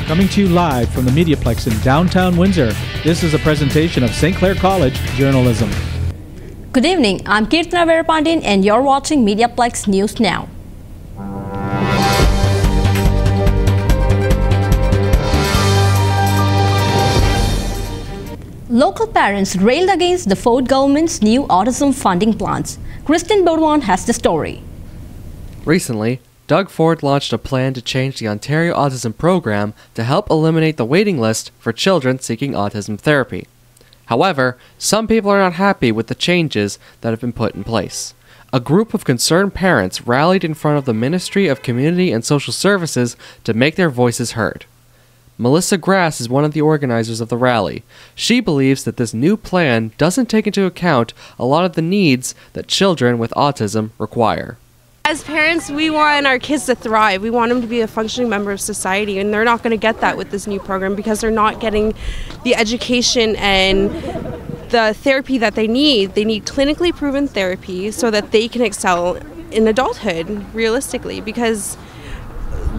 Coming to you live from the MediaPlex in downtown Windsor, this is a presentation of St. Clair College Journalism. Good evening, I'm Kirtana Verapandyan and you're watching MediaPlex News Now. Local parents railed against the Ford government's new autism funding plans. Kristen Baudouin has the story. Recently, Doug Ford launched a plan to change the Ontario Autism Program to help eliminate the waiting list for children seeking autism therapy. However, some people are not happy with the changes that have been put in place. A group of concerned parents rallied in front of the Ministry of Community and Social Services to make their voices heard. Melissa Grass is one of the organizers of the rally. She believes that this new plan doesn't take into account a lot of the needs that children with autism require. As parents, we want our kids to thrive. We want them to be a functioning member of society, and they're not going to get that with this new program because they're not getting the education and the therapy that they need. They need clinically proven therapy so that they can excel in adulthood, realistically, because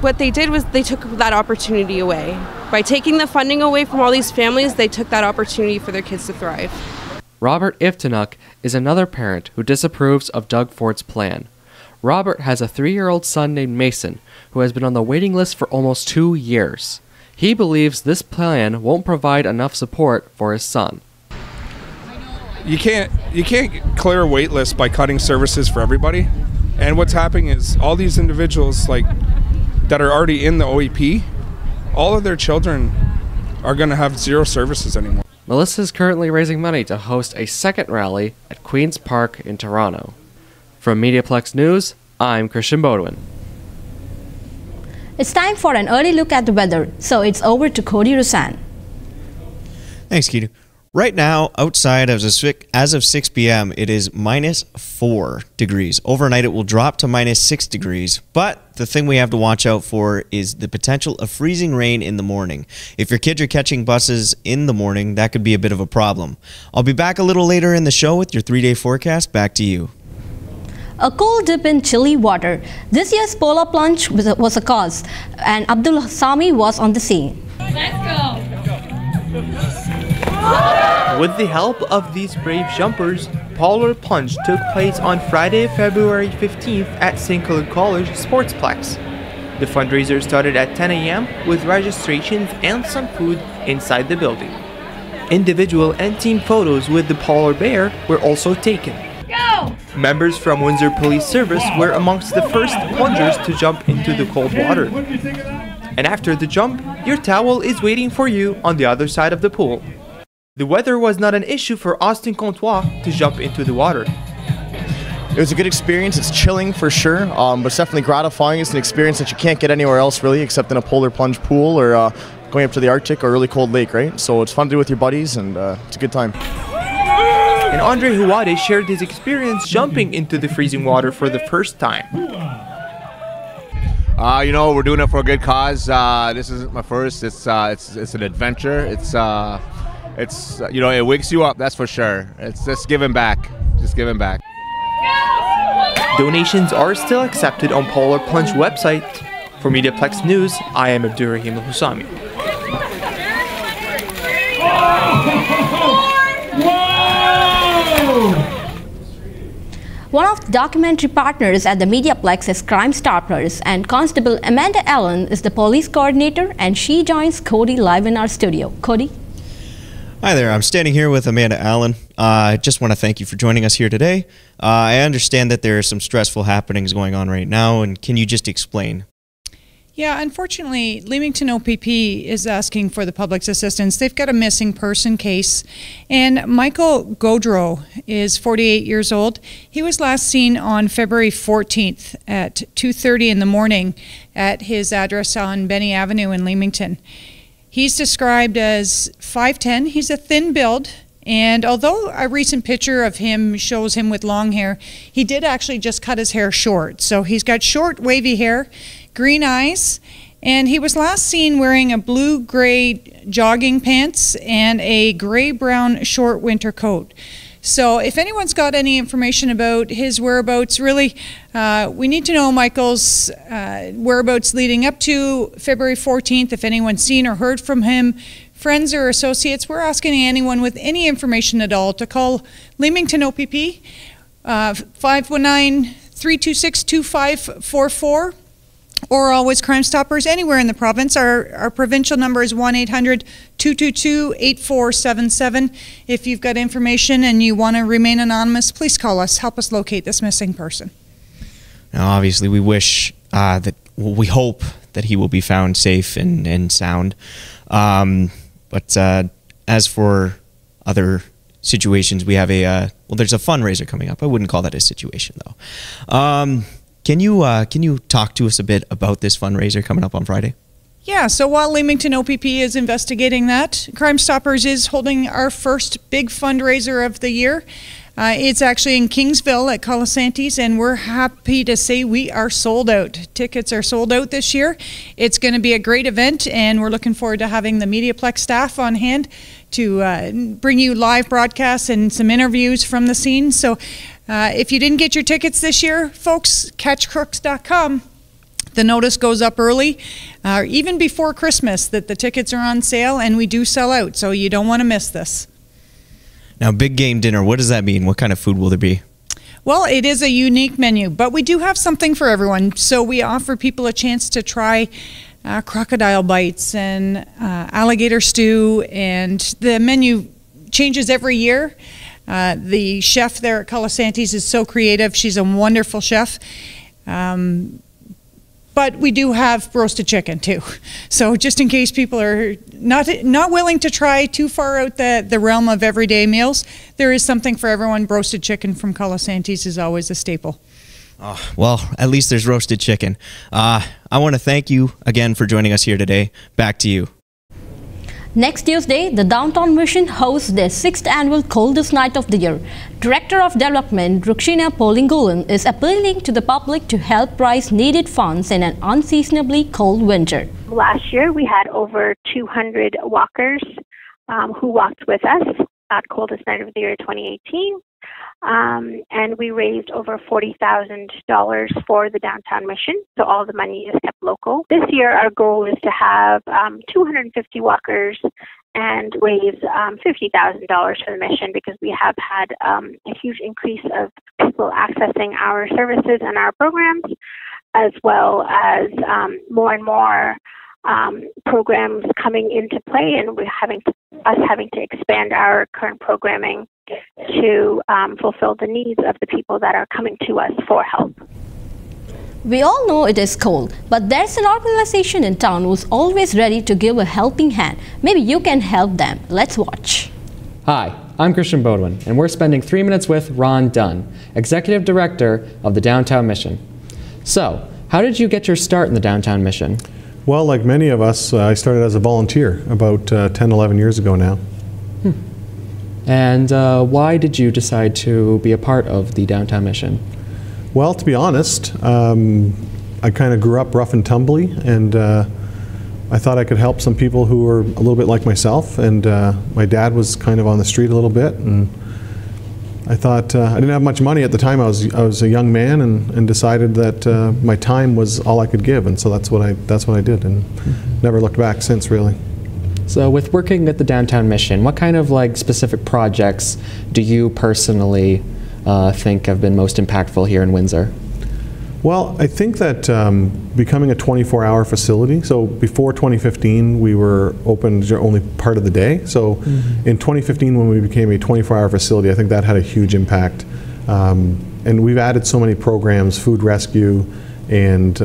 what they did was they took that opportunity away. By taking the funding away from all these families, they took that opportunity for their kids to thrive. Robert Iftinuk is another parent who disapproves of Doug Ford's plan. Robert has a 3-year-old son named Mason, who has been on the waiting list for almost 2 years. He believes this plan won't provide enough support for his son. You can't clear a wait list by cutting services for everybody. And what's happening is all these individuals that are already in the OEP, all of their children are going to have 0 services anymore. Melissa is currently raising money to host a second rally at Queen's Park in Toronto. From MediaPlex News, I'm Christian Baudouin. It's time for an early look at the weather, so it's over to Cody Roussan. Thanks, Kitu. Right now, outside as of 6 p.m., it is -4 degrees. Overnight, it will drop to -6 degrees. But the thing we have to watch out for is the potential of freezing rain in the morning. If your kids are catching buses in the morning, that could be a bit of a problem. I'll be back a little later in the show with your 3-day forecast. Back to you. A cold dip in chilly water. This year's polar plunge was a cause, and Abdul Hassami was on the scene. Let's go! With the help of these brave jumpers, polar plunge took place on Friday, February 15th at St. Clair College Sportsplex. The fundraiser started at 10 a.m. with registrations and some food inside the building. Individual and team photos with the polar bear were also taken. Go! Members from Windsor Police Service were amongst the first plungers to jump into the cold water. And after the jump, your towel is waiting for you on the other side of the pool. The weather was not an issue for Austin Comtois to jump into the water. It was a good experience. It's chilling for sure, but it's definitely gratifying. It's an experience that you can't get anywhere else really, except in a polar plunge pool or going up to the Arctic or a really cold lake, right? So it's fun to do with your buddies, and it's a good time. And Andre Huade shared his experience jumping into the freezing water for the first time. You know, we're doing it for a good cause. This isn't my first. It's an adventure. It's you know, it wakes you up. That's for sure. It's just giving back. Just giving back. Donations are still accepted on Polar Plunge website. For MediaPlex News, I am Abdurrahim Al-Husami. One of the documentary partners at the MediaPlex is Crime Stoppers, and Constable Amanda Allen is the police coordinator, and she joins Cody live in our studio. Cody? Hi there, I'm standing here with Amanda Allen. I just want to thank you for joining us here today. I understand that there are some stressful happenings going on right now, and can you just explain? Yeah, unfortunately, Leamington OPP is asking for the public's assistance. They've got a missing person case, and Michael Gaudreau is 48 years old. He was last seen on February 14th at 2:30 in the morning at his address on Benny Avenue in Leamington. He's described as 5'10". He's a thin build, and although a recent picture of him shows him with long hair, he did actually just cut his hair short. So he's got short, wavy hair, green eyes, and he was last seen wearing a blue-gray jogging pants and a gray-brown short winter coat. So if anyone's got any information about his whereabouts, really, we need to know Michael's whereabouts leading up to February 14th. If anyone's seen or heard from him, friends or associates, we're asking anyone with any information at all to call Leamington OPP, 519-326-2544, or Always Crime Stoppers anywhere in the province. Our provincial number is 1-800-222-8477. If you've got information and you want to remain anonymous, please call us. Help us locate this missing person. Now, obviously, we wish we hope that he will be found safe and sound. But as for other situations, we have there's a fundraiser coming up. I wouldn't call that a situation, though. Can you talk to us a bit about this fundraiser coming up on Friday? Yeah, so while Leamington OPP is investigating that, Crime Stoppers is holding our first big fundraiser of the year. It's actually in Kingsville at Colasantes, and we're happy to say we are sold out. Tickets are sold out this year. It's going to be a great event, and we're looking forward to having the MediaPlex staff on hand to bring you live broadcasts and some interviews from the scene. So if you didn't get your tickets this year, folks, catchcrooks.com. The notice goes up early, even before Christmas, that the tickets are on sale, and we do sell out, so you don't want to miss this. Now, big game dinner, what does that mean? What kind of food will there be? Well, it is a unique menu, but we do have something for everyone. So we offer people a chance to try crocodile bites and alligator stew, and the menu changes every year. The chef there at Colasantes is so creative. She's a wonderful chef. But we do have roasted chicken too. So just in case people are not willing to try too far out the realm of everyday meals, there is something for everyone. Roasted chicken from Colasantes is always a staple. Oh, well, at least there's roasted chicken. I want to thank you again for joining us here today. Back to you. Next Tuesday, the Downtown Mission hosts their 6th annual Coldest Night of the Year. Director of Development, Rukshina Polingulan, is appealing to the public to help raise needed funds in an unseasonably cold winter. Last year, we had over 200 walkers who walked with us at Coldest Night of the Year 2018. And we raised over $40,000 for the Downtown Mission, so all the money is kept local. This year, our goal is to have 250 walkers and raise $50,000 for the mission, because we have had a huge increase of people accessing our services and our programs, as well as more and more programs coming into play, and we're having to expand our current programming to fulfill the needs of the people that are coming to us for help. We all know it is cold, but there's an organization in town who's always ready to give a helping hand. Maybe you can help them. Let's watch. Hi, I'm Christian Bodwin, and we're spending 3 minutes with Ron Dunn, Executive Director of the Downtown Mission. So, how did you get your start in the Downtown Mission? Well, like many of us, I started as a volunteer about 10, 11 years ago now. And why did you decide to be a part of the Downtown Mission? Well, to be honest, I kind of grew up rough and tumbly, and I thought I could help some people who were a little bit like myself, and my dad was kind of on the street a little bit, and I thought I didn't have much money at the time. I was a young man, and decided that my time was all I could give, and so that's what I did, and never looked back since, really. So with working at the Downtown Mission, what kind of specific projects do you personally think have been most impactful here in Windsor? Well, I think that becoming a 24-hour facility, so before 2015 we were open only part of the day, so in 2015 when we became a 24-hour facility, I think that had a huge impact. And we've added so many programs, food rescue and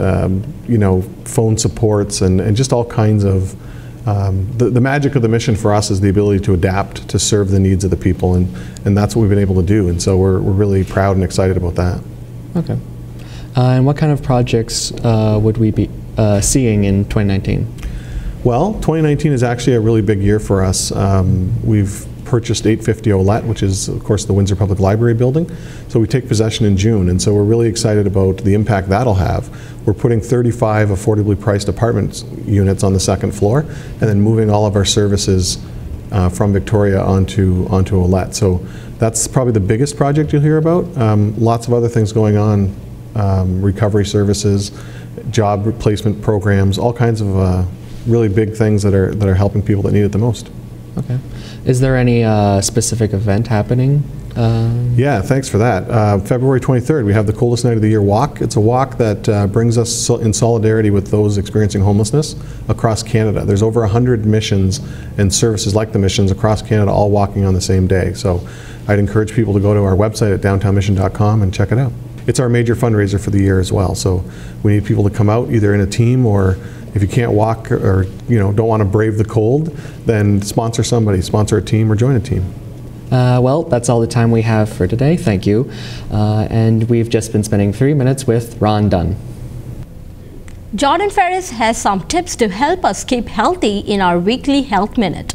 phone supports and just all kinds of the magic of the mission for us is the ability to adapt to serve the needs of the people, and that's what we've been able to do, and so we're really proud and excited about that. Okay. And what kind of projects would we be seeing in 2019? Well, 2019 is actually a really big year for us. We've purchased 850 Olette, which is, of course, the Windsor Public Library building. So we take possession in June, and so we're really excited about the impact that'll have. We're putting 35 affordably priced apartment units on the second floor, and then moving all of our services from Victoria onto Olette. So That's probably the biggest project you'll hear about. Lots of other things going on, recovery services, job replacement programs, all kinds of really big things that are helping people that need it the most. Okay. Is there any specific event happening? Yeah, thanks for that. February 23rd, we have the Coldest Night of the Year walk. It's a walk that brings us in solidarity with those experiencing homelessness across Canada. There's over 100 missions and services like the missions across Canada all walking on the same day. So I'd encourage people to go to our website at downtownmission.com and check it out. It's our major fundraiser for the year as well. So we need people to come out either in a team, or if you can't walk or don't want to brave the cold, then sponsor somebody, sponsor a team or join a team. Well, that's all the time we have for today. Thank you. And we've just been spending 3 minutes with Ron Dunn. Jordan Ferris has some tips to help us keep healthy in our weekly Health Minute.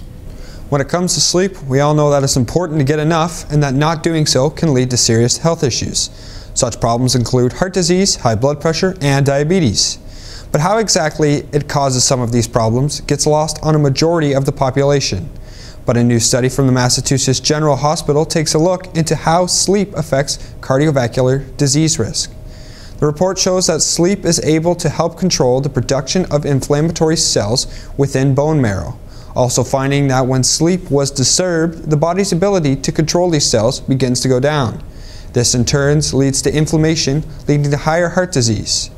When it comes to sleep, we all know that it's important to get enough and that not doing so can lead to serious health issues. Such problems include heart disease, high blood pressure, and diabetes. But how exactly it causes some of these problems gets lost on a majority of the population. But a new study from the Massachusetts General Hospital takes a look into how sleep affects cardiovascular disease risk. The report shows that sleep is able to help control the production of inflammatory cells within bone marrow, also finding that when sleep was disturbed, the body's ability to control these cells begins to go down. This in turn leads to inflammation, leading to higher heart disease.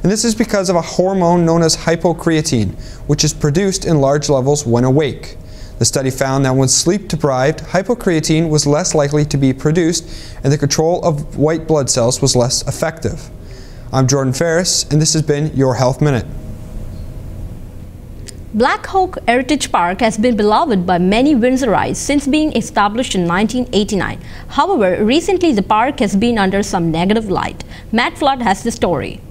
And this is because of a hormone known as hypocreatine, which is produced in large levels when awake. The study found that when sleep deprived, hypocreatine was less likely to be produced and the control of white blood cells was less effective. I'm Jordan Ferris, and this has been your Health Minute. Black Oak Heritage Park has been beloved by many Windsorites since being established in 1989. However, recently the park has been under some negative light. Matt Flood has the story.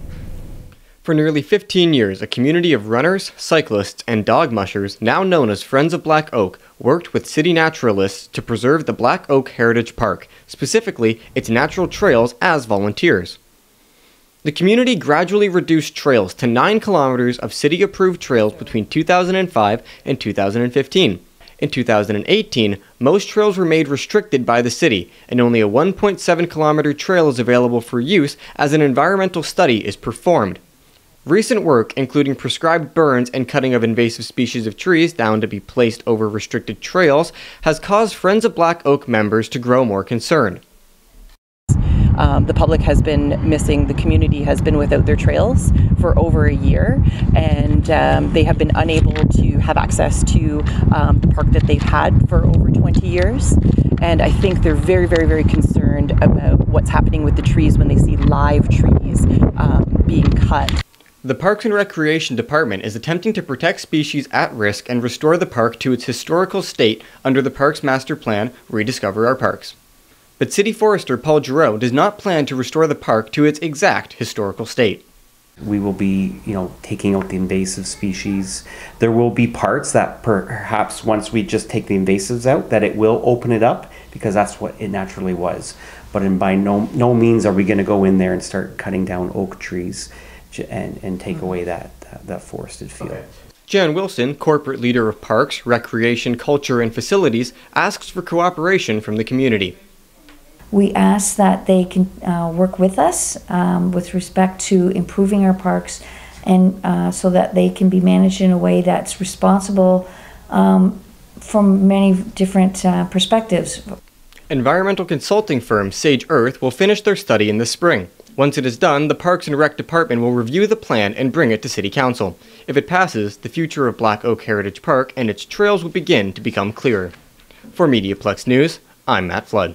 For nearly 15 years, a community of runners, cyclists, and dog mushers, now known as Friends of Black Oak, worked with city naturalists to preserve the Black Oak Heritage Park, specifically its natural trails, as volunteers. The community gradually reduced trails to 9 kilometers of city-approved trails between 2005 and 2015. In 2018, most trails were made restricted by the city, and only a 1.7 kilometer trail is available for use as an environmental study is performed. Recent work, including prescribed burns and cutting of invasive species of trees down to be placed over restricted trails, has caused Friends of Black Oak members to grow more concerned. The public has been missing, the community has been without their trails for over a year, and they have been unable to have access to the park that they've had for over 20 years. And I think they're very, very, very concerned about what's happening with the trees when they see live trees being cut. The Parks and Recreation Department is attempting to protect species at risk and restore the park to its historical state under the Parks Master Plan, Rediscover Our Parks. But City Forester Paul Giroux does not plan to restore the park to its exact historical state. We will be, taking out the invasive species. There will be parts that perhaps once we just take the invasives out, that it will open it up, because that's what it naturally was. But by no means are we going to go in there and start cutting down oak trees and take away that forested field. Okay. Jan Wilson, corporate leader of Parks, Recreation, Culture, and Facilities, asks for cooperation from the community. We ask that they can work with us with respect to improving our parks, and so that they can be managed in a way that's responsible from many different perspectives. Environmental consulting firm Sage Earth will finish their study in the spring. Once it is done, the Parks and Rec Department will review the plan and bring it to City Council. If it passes, the future of Black Oak Heritage Park and its trails will begin to become clearer. For MediaPlex News, I'm Matt Flood.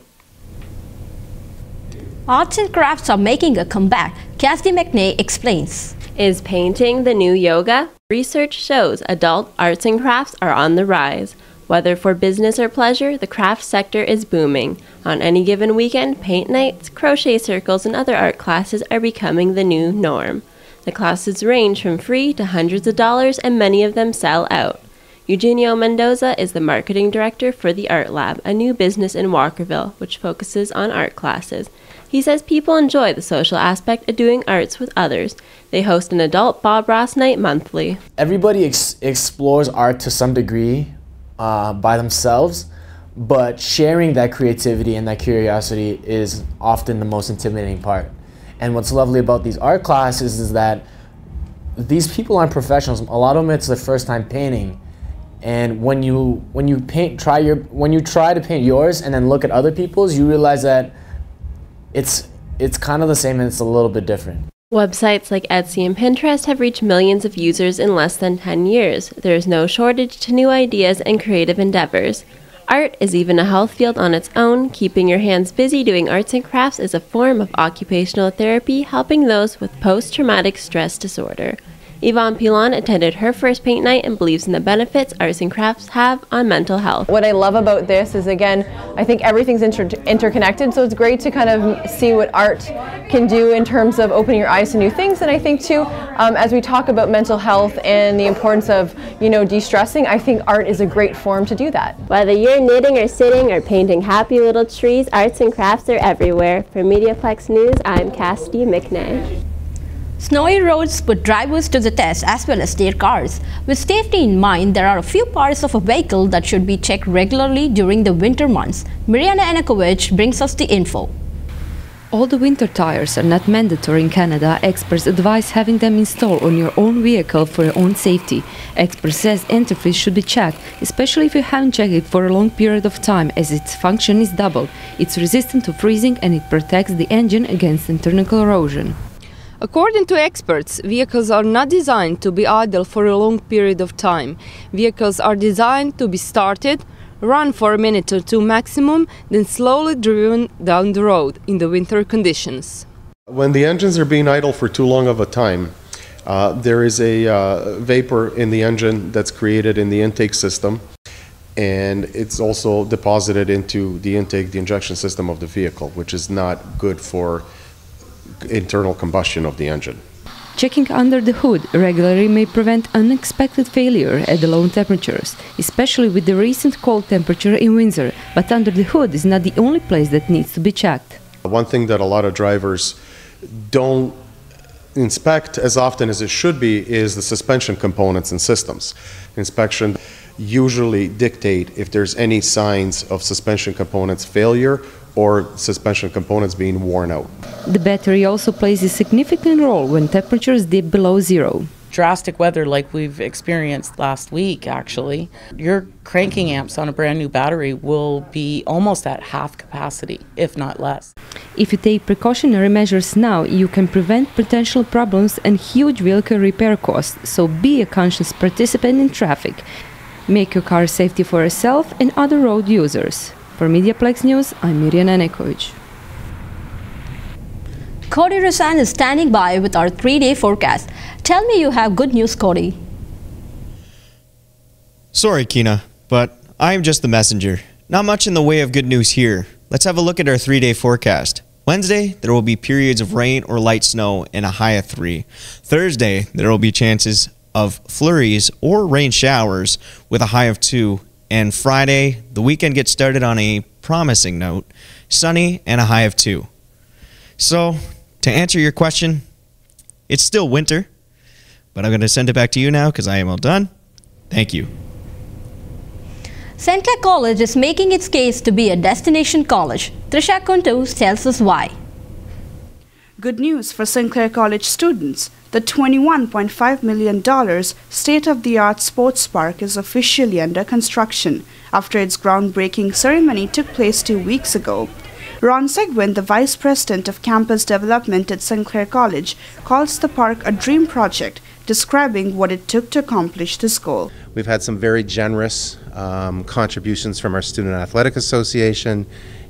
Arts and crafts are making a comeback. Cassidy McNay explains. Is painting the new yoga? Research shows adult arts and crafts are on the rise. Whether for business or pleasure, the craft sector is booming. On any given weekend, paint nights, crochet circles, and other art classes are becoming the new norm. The classes range from free to hundreds of dollars, and many of them sell out. Eugenio Mendoza is the marketing director for the Art Lab, a new business in Walkerville, which focuses on art classes. He says people enjoy the social aspect of doing arts with others. They host an adult Bob Ross night monthly. Everybody explores art to some degree by themselves, but sharing that creativity and that curiosity is often the most intimidating part. And what's lovely about these art classes is that these people aren't professionals. A lot of them, it's their first time painting. And when you try to paint yours and then look at other people's, you realize that it's kind of the same and it's a little bit different. Websites like Etsy and Pinterest have reached millions of users in less than 10 years. There is no shortage to new ideas and creative endeavors. Art is even a health field on its own. Keeping your hands busy doing arts and crafts is a form of occupational therapy, helping those with post-traumatic stress disorder. Yvonne Pilon attended her first paint night and believes in the benefits arts and crafts have on mental health. What I love about this is, again, I think everything's interconnected, so it's great to kind of see what art can do in terms of opening your eyes to new things. And I think too, as we talk about mental health and the importance of, de-stressing, I think art is a great form to do that. Whether you're knitting or sitting or painting happy little trees, arts and crafts are everywhere. For MediaPlex News, I'm Cassidy McNay. Snowy roads put drivers to the test as well as their cars. With safety in mind, there are a few parts of a vehicle that should be checked regularly during the winter months. Mariana Anakovich brings us the info. All the winter tires are not mandatory in Canada. Experts advise having them installed on your own vehicle for your own safety. Experts says antifreeze should be checked, especially if you haven't checked it for a long period of time, as its function is doubled. It's resistant to freezing and it protects the engine against internal corrosion. According to experts, vehicles are not designed to be idle for a long period of time. Vehicles are designed to be started, run for a minute or two maximum, then slowly driven down the road in the winter conditions. When the engines are being idle for too long of a time, there is a vapor in the engine that's created in the intake system, and it's also deposited into the injection system of the vehicle, which is not good for internal combustion of the engine. Checking under the hood regularly may prevent unexpected failure at the low temperatures, especially with the recent cold temperature in Windsor. But under the hood is not the only place that needs to be checked. One thing that a lot of drivers don't inspect as often as it should be is the suspension components and systems. Inspection usually dictate if there's any signs of suspension components failure or suspension components being worn out. The battery also plays a significant role when temperatures dip below zero. Drastic weather like we've experienced last week, actually, your cranking amps on a brand new battery will be almost at half capacity, if not less. If you take precautionary measures now, you can prevent potential problems and huge vehicle repair costs, so be a conscious participant in traffic. Make your car safety for yourself and other road users. For MediaPlex News, I'm Miriam Anekovic. Cody Rosan is standing by with our 3-day forecast. Tell me you have good news, Cody. Sorry, Kina, but I'm just the messenger. Not much in the way of good news here. Let's have a look at our 3-day forecast. Wednesday, there will be periods of rain or light snow and a high of 3. Thursday, there will be chances of flurries or rain showers with a high of 2. And Friday, the weekend gets started on a promising note, sunny and a high of 2. So, to answer your question, it's still winter, but I'm going to send it back to you now because I am all done. Thank you. St. Clair College is making its case to be a destination college. Trisha Kuntu tells us why. Good news for St. Clair College students. The $21.5 million state-of-the-art sports park is officially under construction after its groundbreaking ceremony took place 2 weeks ago. Ron Seguin, the Vice President of Campus Development at St. Clair College, calls the park a dream project, describing what it took to accomplish this goal. We've had some very generous contributions from our Student Athletic Association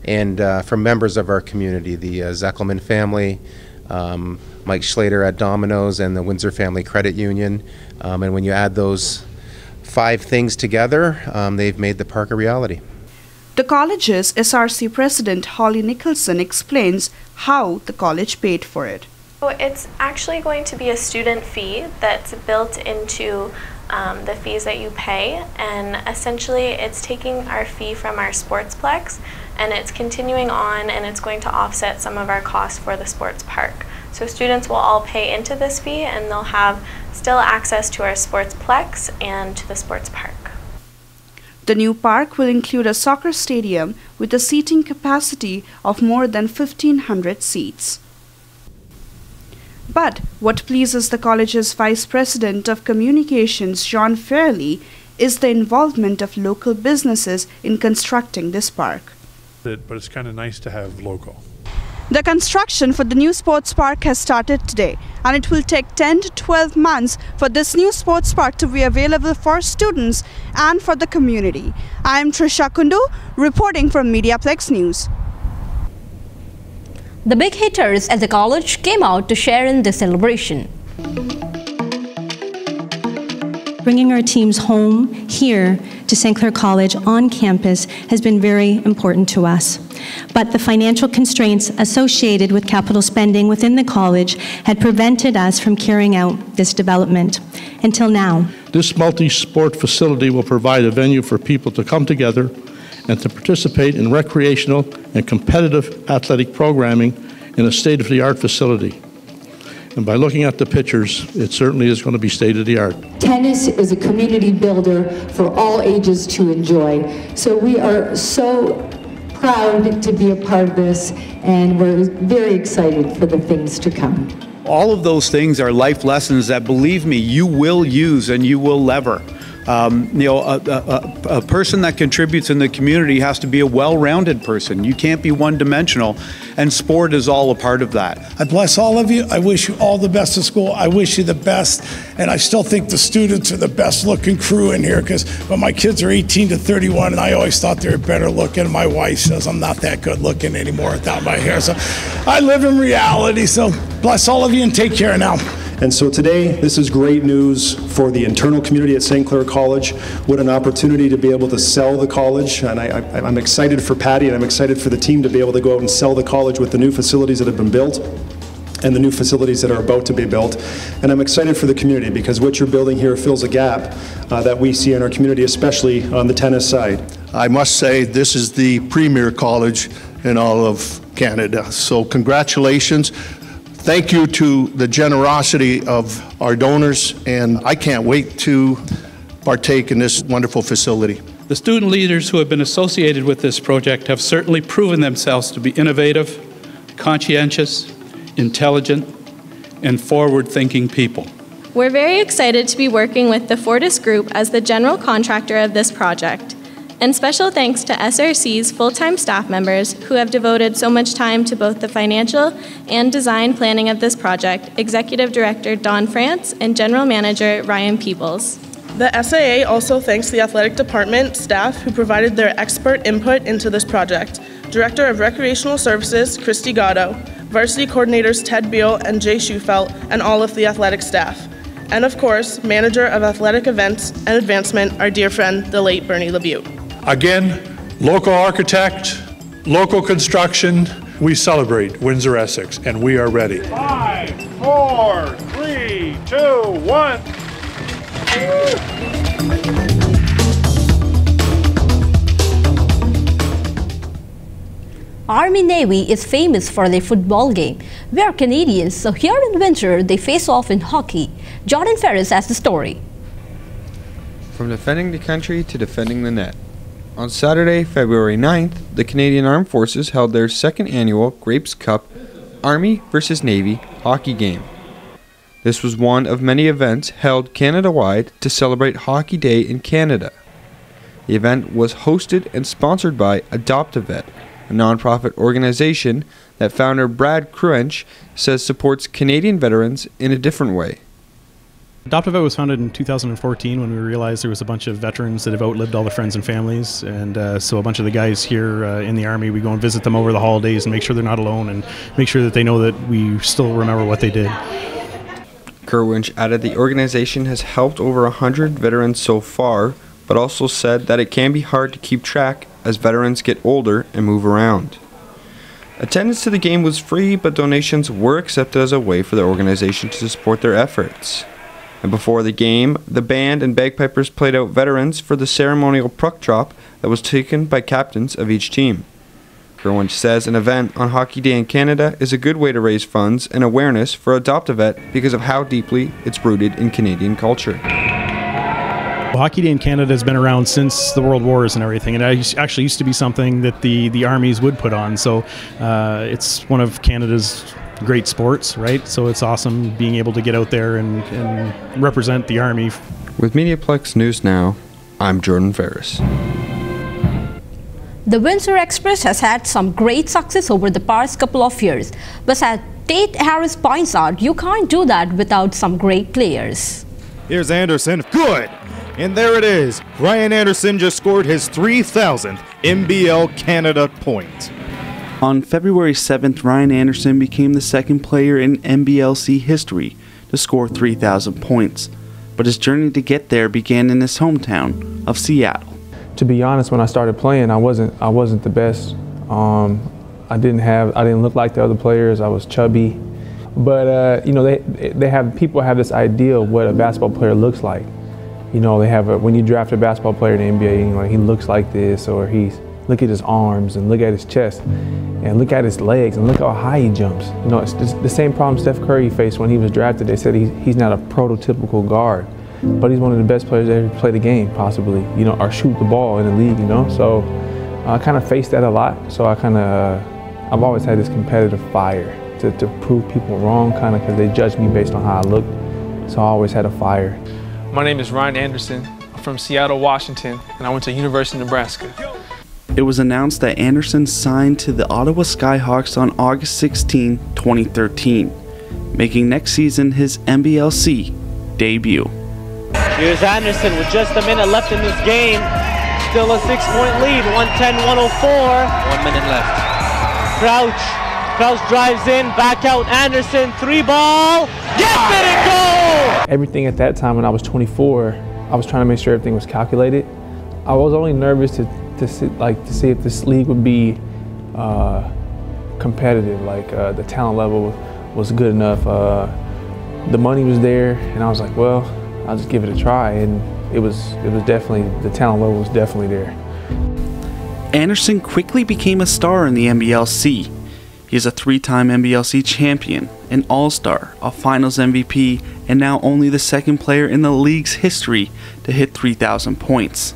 and from members of our community, the Zeckelman family, Mike Schlater at Domino's, and the Windsor Family Credit Union. And when you add those 5 things together, they've made the park a reality. The college's SRC President Holly Nicholson explains how the college paid for it. So it's actually going to be a student fee that's built into the fees that you pay, and essentially it's taking our fee from our Sportsplex and it's continuing on, and it's going to offset some of our costs for the sports park. So students will all pay into this fee and they'll have still access to our Sportsplex and to the sports park. The new park will include a soccer stadium with a seating capacity of more than 1,500 seats. But what pleases the college's Vice President of Communications, John Fairley, is the involvement of local businesses in constructing this park. But it's kind of nice to have local. The construction for the new sports park has started today, and it will take 10 to 12 months for this new sports park to be available for students and for the community. I am Trisha Kundu, reporting from MediaPlex News. The big hitters at the college came out to share in the celebration. Bringing our teams home here to St. Clair College on campus has been very important to us. But the financial constraints associated with capital spending within the college had prevented us from carrying out this development until now. This multi-sport facility will provide a venue for people to come together and to participate in recreational and competitive athletic programming in a state-of-the-art facility. And by looking at the pictures, it certainly is going to be state-of-the-art. Tennis is a community builder for all ages to enjoy. So we are so proud to be a part of this, and we're very excited for the things to come. All of those things are life lessons that, believe me, you will use and you will lever. A person that contributes in the community has to be a well-rounded person. You can't be one-dimensional, and sport is all a part of that. I bless all of you. I wish you all the best at school. I wish you the best, and I still think the students are the best-looking crew in here, because when my kids are 18 to 31, and I always thought they were better looking. My wife says I'm not that good looking anymore without my hair, so I live in reality. So bless all of you and take care now. And so today, this is great news for the internal community at St. Clair College. What an opportunity to be able to sell the college. And I'm excited for Patty, and I'm excited for the team to be able to go out and sell the college with the new facilities that have been built and the new facilities that are about to be built. And I'm excited for the community, because what you're building here fills a gap that we see in our community, especially on the tennis side. I must say, this is the premier college in all of Canada. So congratulations. Thank you to the generosity of our donors, and I can't wait to partake in this wonderful facility. The student leaders who have been associated with this project have certainly proven themselves to be innovative, conscientious, intelligent, and forward-thinking people. We're very excited to be working with the Fortis Group as the general contractor of this project. And special thanks to SRC's full-time staff members who have devoted so much time to both the financial and design planning of this project, Executive Director Don France and General Manager Ryan Peebles. The SAA also thanks the athletic department staff who provided their expert input into this project. Director of Recreational Services, Christy Gatto, varsity coordinators Ted Beal and Jay Schufelt, and all of the athletic staff. And of course, Manager of Athletic Events and Advancement, our dear friend, the late Bernie LeBute. Again, local architect, local construction, we celebrate Windsor Essex, and we are ready. 5, 4, 3, 2, 1. Army-Navy is famous for their football game. We are Canadians, so here in winter they face off in hockey. Jordan Ferris has the story. From defending the country to defending the net. On Saturday, February 9th, the Canadian Armed Forces held their second annual Grapes Cup Army vs. Navy hockey game. This was one of many events held Canada-wide to celebrate Hockey Day in Canada. The event was hosted and sponsored by Adopt-A-Vet, a non-profit organization that founder Brad Cruench says supports Canadian veterans in a different way. Adopt-A-Vet was founded in 2014 when we realized there was a bunch of veterans that have outlived all their friends and families, and so a bunch of the guys here in the Army, we go and visit them over the holidays and make sure they're not alone and make sure that they know that we still remember what they did. Cruench added the organization has helped over 100 veterans so far, but also said that it can be hard to keep track as veterans get older and move around. Attendance to the game was free, but donations were accepted as a way for the organization to support their efforts. And before the game, the band and bagpipers played out veterans for the ceremonial puck drop that was taken by captains of each team. Cruench says an event on Hockey Day in Canada is a good way to raise funds and awareness for Adopt-A-Vet because of how deeply it's rooted in Canadian culture. Hockey Day in Canada has been around since the World Wars and everything, and it actually used to be something that the armies would put on. So it's one of Canada's great sports, right? So it's awesome being able to get out there and represent the Army. With MediaPlex News Now, I'm Jordan Ferris. The Windsor Express has had some great success over the past couple of years, but as Tate Harris points out, you can't do that without some great players. Here's Anderson. Good! And there it is. Ryan Anderson just scored his 3,000th MBL Canada point. On February 7th, Ryan Anderson became the second player in NBLC history to score 3,000 points. But his journey to get there began in his hometown of Seattle. To be honest, when I started playing, I wasn't the best. I didn't look like the other players. I was chubby, but you know, people have this idea of what a basketball player looks like. You know, when you draft a basketball player in the NBA, you know, he looks like this, or look at his arms and look at his chest and look at his legs and look how high he jumps. You know, it's the same problem Steph Curry faced when he was drafted. They said he's not a prototypical guard, but he's one of the best players to ever play the game, possibly, you know, or shoot the ball in the league, you know. So I kind of faced that a lot. So I've always had this competitive fire to prove people wrong, kind of, because they judge me based on how I look. So I always had a fire. My name is Ryan Anderson. I'm from Seattle, Washington, and I went to University of Nebraska. It was announced that Anderson signed to the Ottawa Skyhawks on August 16, 2013, making next season his NBLC debut. Here's Anderson with just a minute left in this game. Still a 6-point lead, 110-104. 1 minute left. Crouch drives in, back out, Anderson, 3-ball. Yes, did it go! Everything at that time when I was 24, I was trying to make sure everything was calculated. I was only nervous to see if this league would be competitive, like the talent level was good enough. The money was there, and I was like, well, I'll just give it a try, and it was definitely, the talent level was definitely there. Anderson quickly became a star in the NBLC. He is a 3-time NBLC champion, an All-Star, a Finals MVP, and now only the second player in the league's history to hit 3,000 points.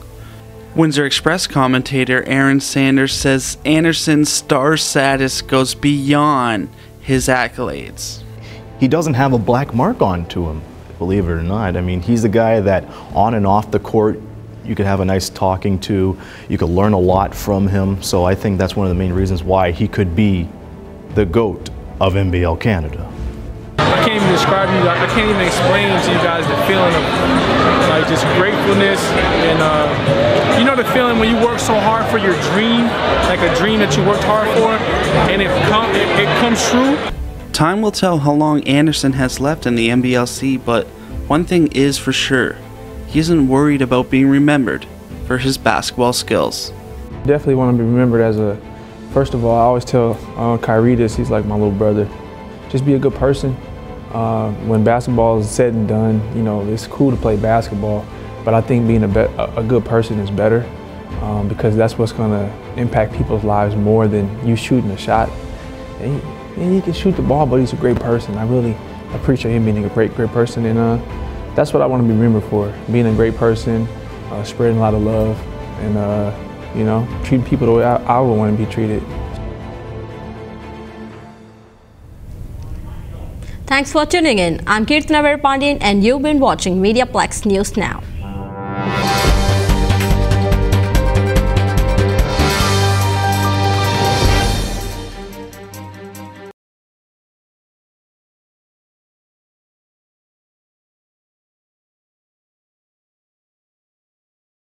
Windsor Express commentator Aaron Sanders says Anderson's star status goes beyond his accolades. He doesn't have a black mark onto him, believe it or not. I mean, he's the guy that on and off the court you could have a nice talking to, you could learn a lot from him, so I think that's one of the main reasons why he could be the GOAT of NBL Canada. I can't even describe you, I can't even explain to you guys the feeling of like just gratefulness and you know the feeling when you work so hard for your dream, like a dream that you worked hard for, and it comes true. Time will tell how long Anderson has left in the NBLC, but one thing is for sure, he isn't worried about being remembered for his basketball skills. Definitely want to be remembered as first of all, I always tell Kyrie this, he's like my little brother. Just be a good person. When basketball is said and done, you know, it's cool to play basketball, but I think being a good person is better because that's what's going to impact people's lives more than you shooting a shot. And he can shoot the ball, but he's a great person. I really appreciate him being a great person, and that's what I want to be remembered for, being a great person, spreading a lot of love, and you know, treating people the way I would want to be treated. Thanks for tuning in. I'm Kirtana Verpandian, and you've been watching MediaPlex News Now.